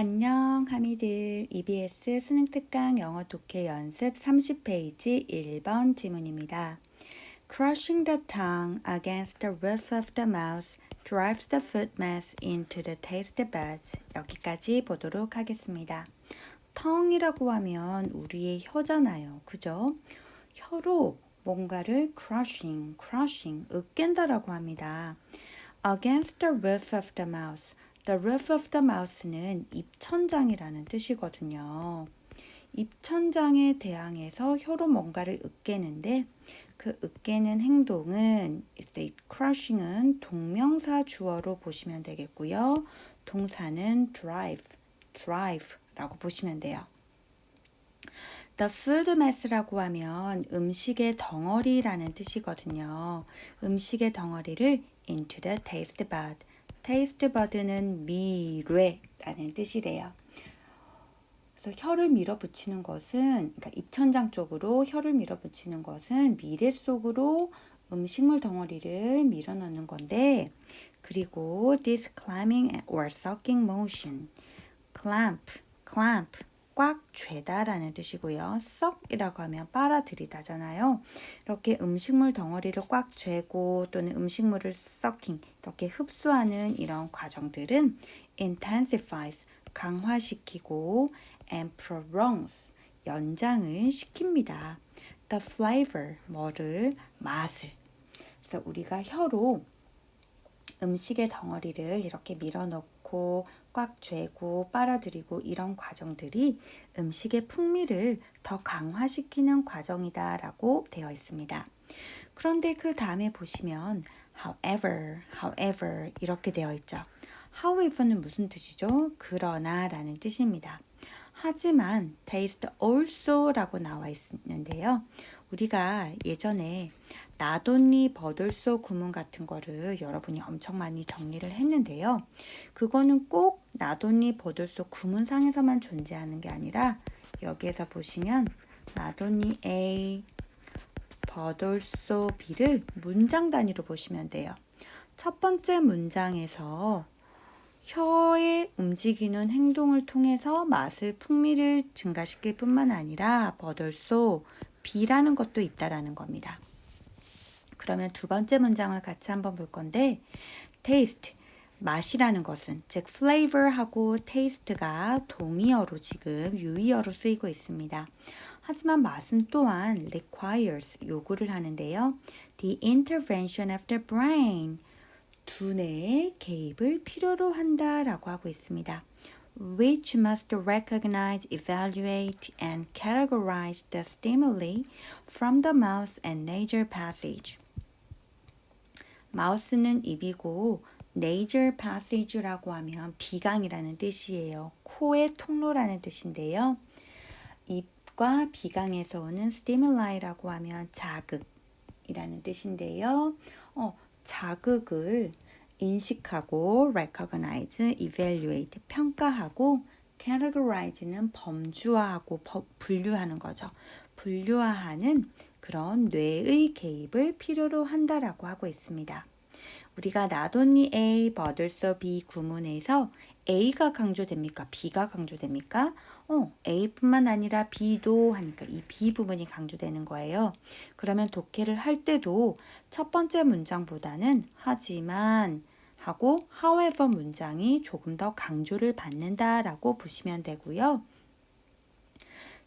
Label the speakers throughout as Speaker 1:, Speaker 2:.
Speaker 1: 안녕, 하미들. EBS 수능 특강 영어 독해 연습 30페이지 1번 지문입니다. Crushing the tongue against the roof of the mouth drives the food mass into the taste buds. 여기까지 보도록 하겠습니다. tongue이라고 하면 우리의 혀잖아요. 그죠? 혀로 뭔가를 crushing, 으깬다라고 합니다. Against the roof of the mouth. The roof of the mouth는 입천장이라는 뜻이거든요. 입천장에 대항해서 혀로 뭔가를 으깨는데 그 으깨는 행동은 crushing은 동명사 주어로 보시면 되겠고요. 동사는 drive라고 보시면 돼요. The food mass라고 하면 음식의 덩어리라는 뜻이거든요. 음식의 덩어리를 into the taste bud. taste bud는 미뢰라는 뜻이래요. 그래서 혀를 밀어붙이는 것은, 그러니까 입천장 쪽으로 혀를 밀어붙이는 것은 미뢰 속으로 음식물 덩어리를 밀어넣는 건데, 그리고 this clamping or sucking motion, clamp, 꽉 죄다라는 뜻이고요. suck이라고 하면 빨아들이다잖아요. 이렇게 음식물 덩어리를 꽉 죄고 또는 음식물을 sucking, 이렇게 흡수하는 이런 과정들은 intensifies, 강화시키고 and prolongs, 연장을 시킵니다. The flavor, 맛을. 그래서 우리가 혀로 음식의 덩어리를 이렇게 밀어넣고 꽉 죄고 빨아들이고 이런 과정들이 음식의 풍미를 더 강화시키는 과정이다라고 되어 있습니다. 그런데 그 다음에 보시면 however 이렇게 되어 있죠. however는 무슨 뜻이죠? 그러나 라는 뜻입니다. 하지만 taste also라고 나와 있는데요. 우리가 예전에 나돈니 버들소 구문 같은 거를 여러분이 엄청 많이 정리를 했는데요. 그거는 꼭 나돈니 버들소 구문상에서만 존재하는 게 아니라 여기에서 보시면 나돈니 A, 버들소 B를 문장 단위로 보시면 돼요. 첫 번째 문장에서 혀의 움직이는 행동을 통해서 맛을 풍미를 증가시킬 뿐만 아니라 버들소 B라는 것도 있다라는 겁니다. 그러면 두 번째 문장을 같이 한번 볼 건데 taste, 맛이라는 것은 즉 flavor하고 taste가 동의어로 지금 유의어로 쓰이고 있습니다. 하지만 맛은 또한 requires, 요구를 하는데요. The intervention of the brain, 두뇌의 개입을 필요로 한다라고 하고 있습니다. Which must recognize, evaluate, and categorize the stimuli from the mouth and nasal passage. 마우스는 입이고 nasal passage라고 하면 비강이라는 뜻이에요. 코의 통로라는 뜻인데요. 입과 비강에서 오는 stimul이라고 하면 자극이라는 뜻인데요. 자극을 인식하고 recognize, evaluate, 평가하고 categorize는 범주화하고 분류하는 거죠. 분류화하는 그런 뇌의 개입을 필요로 한다라고 하고 있습니다. 우리가 나돈니 A, 버들소 B 구문에서 A가 강조됩니까? B가 강조됩니까? A뿐만 아니라 B도 하니까 이 B 부분이 강조되는 거예요. 그러면 독해를 할 때도 첫 번째 문장보다는 하지만 하고 however 문장이 조금 더 강조를 받는다라고 보시면 되고요.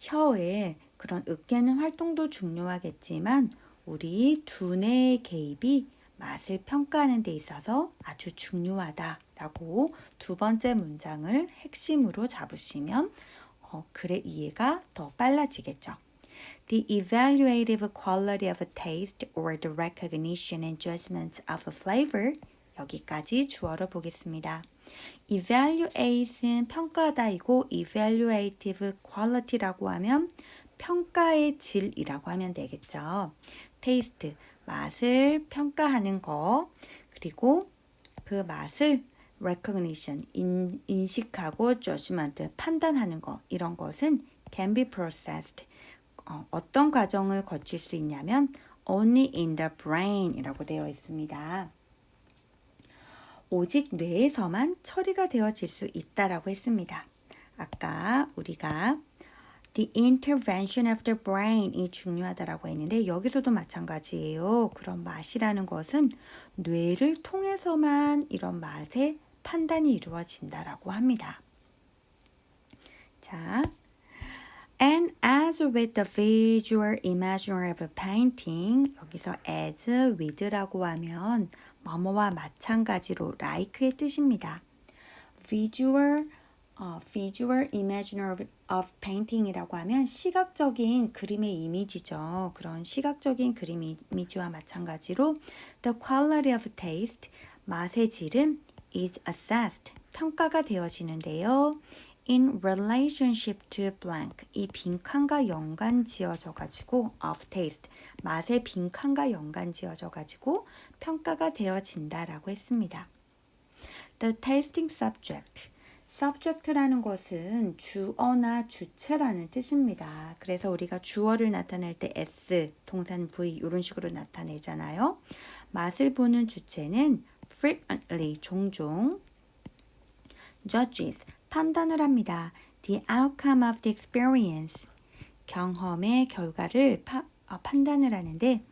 Speaker 1: 혀의 그런 으깨는 활동도 중요하겠지만 우리 두뇌의 개입이 맛을 평가하는 데 있어서 아주 중요하다라고 두 번째 문장을 핵심으로 잡으시면 글의 이해가 더 빨라지겠죠. The evaluative quality of a taste or the recognition and judgment of a flavor, 여기까지 주어로 보겠습니다. evaluate는 평가하다이고 evaluative quality라고 하면 평가의 질이라고 하면 되겠죠. taste, 맛을 평가하는 거, 그리고 그 맛을 recognition, 인식하고 judgment, 판단하는 거, 이런 것은 can be processed. 어떤 과정을 거칠 수 있냐면 only in the brain 이라고 되어 있습니다. 오직 뇌에서만 처리가 되어질 수 있다라고 했습니다. 아까 우리가 The intervention of the brain이 중요하다라고 했는데 여기서도 마찬가지예요. 그런 맛이라는 것은 뇌를 통해서만 이런 맛의 판단이 이루어진다라고 합니다. 자, and as with the visual imagery of a painting, 여기서 as with라고 하면 뭐뭐와 마찬가지로 like의 뜻입니다. visual imagery of painting이라고 하면 시각적인 그림의 이미지죠. 그런 시각적인 그림 이미지와 마찬가지로 the quality of taste, 맛의 질은 is assessed, 평가가 되어지는데요. in relationship to blank, 이 빈칸과 연관 지어져 가지고 of taste, 맛의 빈칸과 연관 지어져 가지고 평가가 되어진다라고 했습니다. The tasting subject, subject라는 것은 주어나 주체라는 뜻입니다. 그래서 우리가 주어를 나타낼 때 s, 동산 v 이런 식으로 나타내잖아요. 맛을 보는 주체는 frequently, 종종, judges, 판단을 합니다. The outcome of the experience, 경험의 결과를 판단을 하는데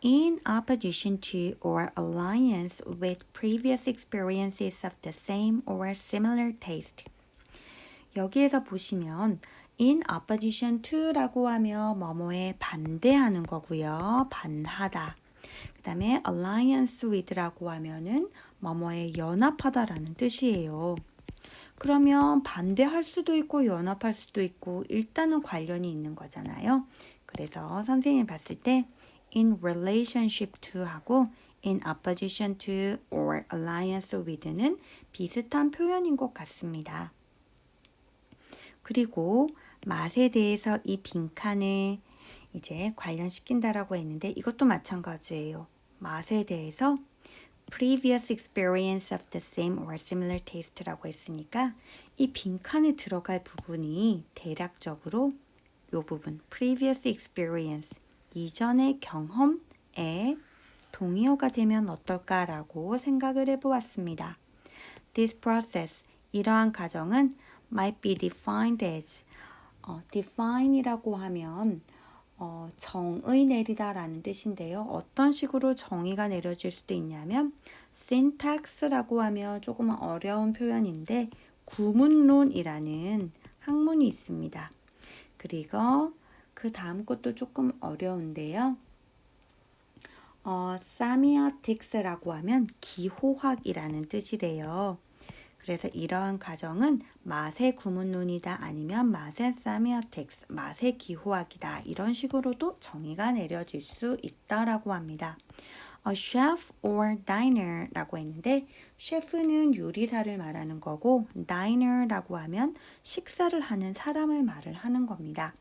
Speaker 1: in opposition to or alliance with previous experiences of the same or similar taste. 여기에서 보시면 in opposition to라고 하면 뭐뭐에 반대하는 거고요. 반하다. 그 다음에 alliance with라고 하면은 뭐뭐에 연합하다라는 뜻이에요. 그러면 반대할 수도 있고 연합할 수도 있고 일단은 관련이 있는 거잖아요. 그래서 선생님이 봤을 때 in relationship to 하고 in opposition to or alliance with는 비슷한 표현인 것 같습니다. 그리고 맛에 대해서 이 빈칸을 이제 관련시킨다라고 했는데 이것도 마찬가지예요. 맛에 대해서 previous experience of the same or similar taste라고 했으니까 이 빈칸에 들어갈 부분이 대략적으로 이 부분 previous experience, 이전의 경험에 동의어가 되면 어떨까라고 생각을 해보았습니다. This process, 이러한 과정은 might be defined as, define이라고 하면 정의 내리다라는 뜻인데요. 어떤 식으로 정의가 내려질 수도 있냐면 syntax라고 하면 조금 어려운 표현인데 구문론이라는 학문이 있습니다. 그리고 그 다음 것도 조금 어려운데요. semiotics라고 하면 기호학이라는 뜻이래요. 그래서 이러한 과정은 맛의 구문론이다 아니면 맛의 semiotics, 맛의 기호학이다 이런 식으로도 정의가 내려질 수 있다라고 합니다. A chef or diner라고 했는데 셰프는 요리사를 말하는 거고 diner라고 하면 식사를 하는 사람을 말을 하는 겁니다.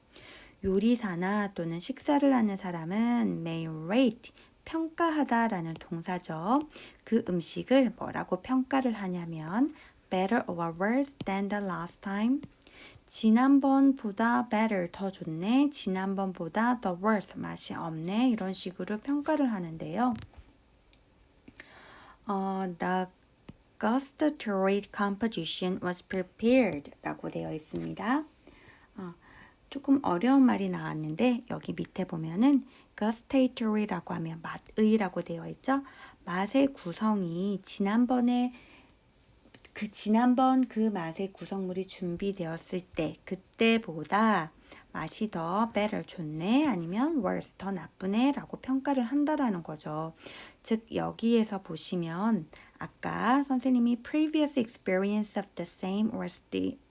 Speaker 1: 요리사나 또는 식사를 하는 사람은 may rate, 평가하다라는 동사죠. 그 음식을 뭐라고 평가를 하냐면 better or worse than the last time. 지난번보다 better, 더 좋네. 지난번보다 the worse, 맛이 없네. 이런 식으로 평가를 하는데요. The gustatory composition was prepared 라고 되어 있습니다. 조금 어려운 말이 나왔는데 여기 밑에 보면은 gustatory라고 하면 맛의라고 되어 있죠. 맛의 구성이 지난번 그 맛의 구성물이 준비되었을 때 그때보다 맛이 더 better, 좋네 아니면 worse, 더 나쁘네 라고 평가를 한다라는 거죠. 즉 여기에서 보시면 아까 선생님이 previous experience of the same or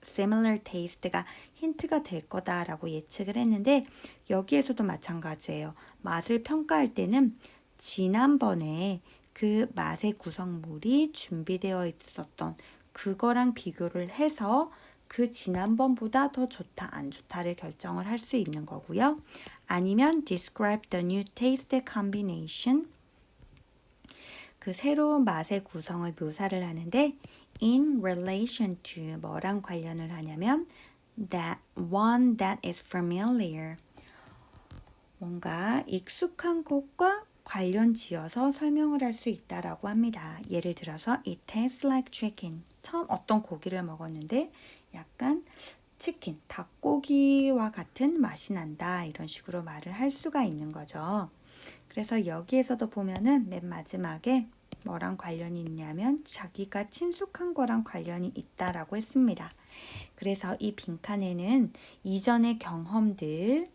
Speaker 1: similar taste가 힌트가 될 거다라고 예측을 했는데 여기에서도 마찬가지예요. 맛을 평가할 때는 지난번에 그 맛의 구성물이 준비되어 있었던 그거랑 비교를 해서 그 지난번보다 더 좋다 안 좋다를 결정을 할 수 있는 거고요. 아니면 describe the new taste combination, 그 새로운 맛의 구성을 묘사를 하는데 in relation to 뭐랑 관련을 하냐면 that one that is familiar, 뭔가 익숙한 것과 관련 지어서 설명을 할 수 있다라고 합니다. 예를 들어서 it tastes like chicken, 처음 어떤 고기를 먹었는데 약간 치킨, 닭고기와 같은 맛이 난다. 이런 식으로 말을 할 수가 있는 거죠. 그래서 여기에서도 보면은 맨 마지막에 뭐랑 관련이 있냐면 자기가 친숙한 거랑 관련이 있다라고 했습니다. 그래서 이 빈칸에는 이전의 경험들,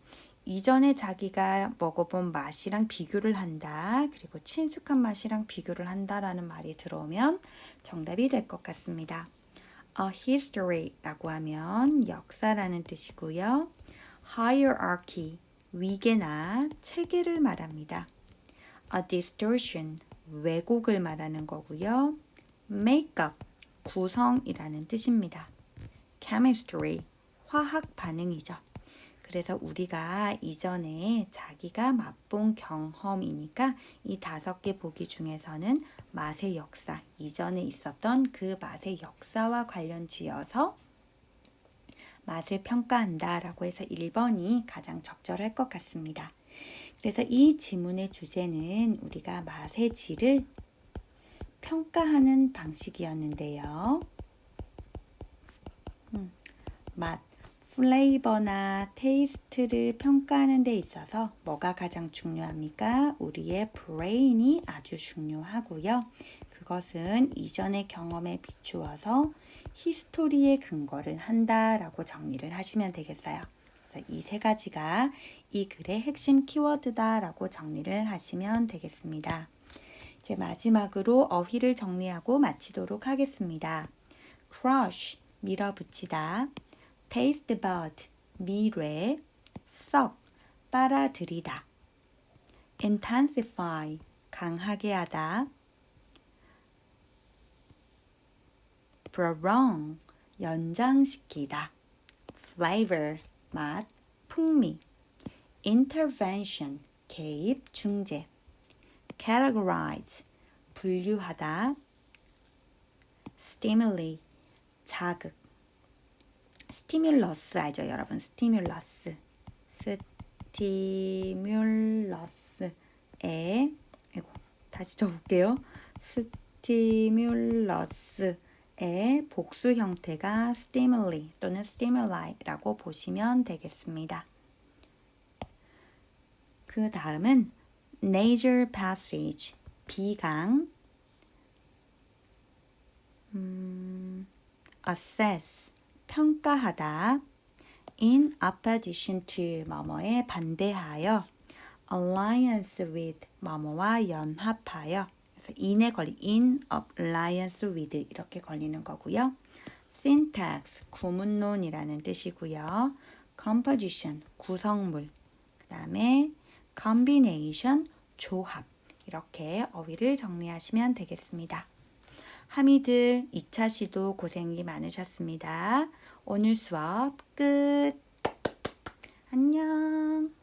Speaker 1: 이전에 자기가 먹어본 맛이랑 비교를 한다. 그리고 친숙한 맛이랑 비교를 한다라는 말이 들어오면 정답이 될 것 같습니다. A history라고 하면 역사라는 뜻이고요. hierarchy, 위계나 체계를 말합니다. A distortion, 왜곡을 말하는 거고요. makeup, 구성이라는 뜻입니다. chemistry, 화학 반응이죠. 그래서 우리가 이전에 자기가 맛본 경험이니까 이 5개 보기 중에서는 맛의 역사, 이전에 있었던 그 맛의 역사와 관련 지어서 맛을 평가한다 라고 해서 1번이 가장 적절할 것 같습니다. 그래서 이 지문의 주제는 우리가 맛의 질을 평가하는 방식이었는데요. 맛, 플레이버나 테이스트를 평가하는 데 있어서 뭐가 가장 중요합니까? 우리의 브레인이 아주 중요하고요. 그것은 이전의 경험에 비추어서 히스토리에 근거를 한다라고 정리를 하시면 되겠어요. 이 3가지가 이 글의 핵심 키워드다라고 정리를 하시면 되겠습니다. 이제 마지막으로 어휘를 정리하고 마치도록 하겠습니다. crush, 밀어붙이다. taste bud, 미뢰. suck, 빨아들이다. intensify, 강하게 하다. prolong, 연장시키다. flavor, 맛, 풍미. intervention, 개입, 중재. categorize, 분류하다. stimuli, 자극. 스티뮬러스 알죠, 여러분? 스티뮬러스에 다시 적을게요. 스티뮬러스의 복수 형태가 stimuli 또는 stimuli,라고 보시면 되겠습니다. 그 다음은 nasal passage, 비강. assess, 평가하다. in opposition to, 뭐뭐에 반대하여. alliance with, 뭐뭐와 연합하여. 그래서 in에 in alliance with 이렇게 걸리는 거고요. syntax, 구문론이라는 뜻이고요. composition, 구성물. 그 다음에 combination, 조합. 이렇게 어휘를 정리하시면 되겠습니다. 하미들 2차 시도 고생이 많으셨습니다. 오늘 수업 끝. 안녕.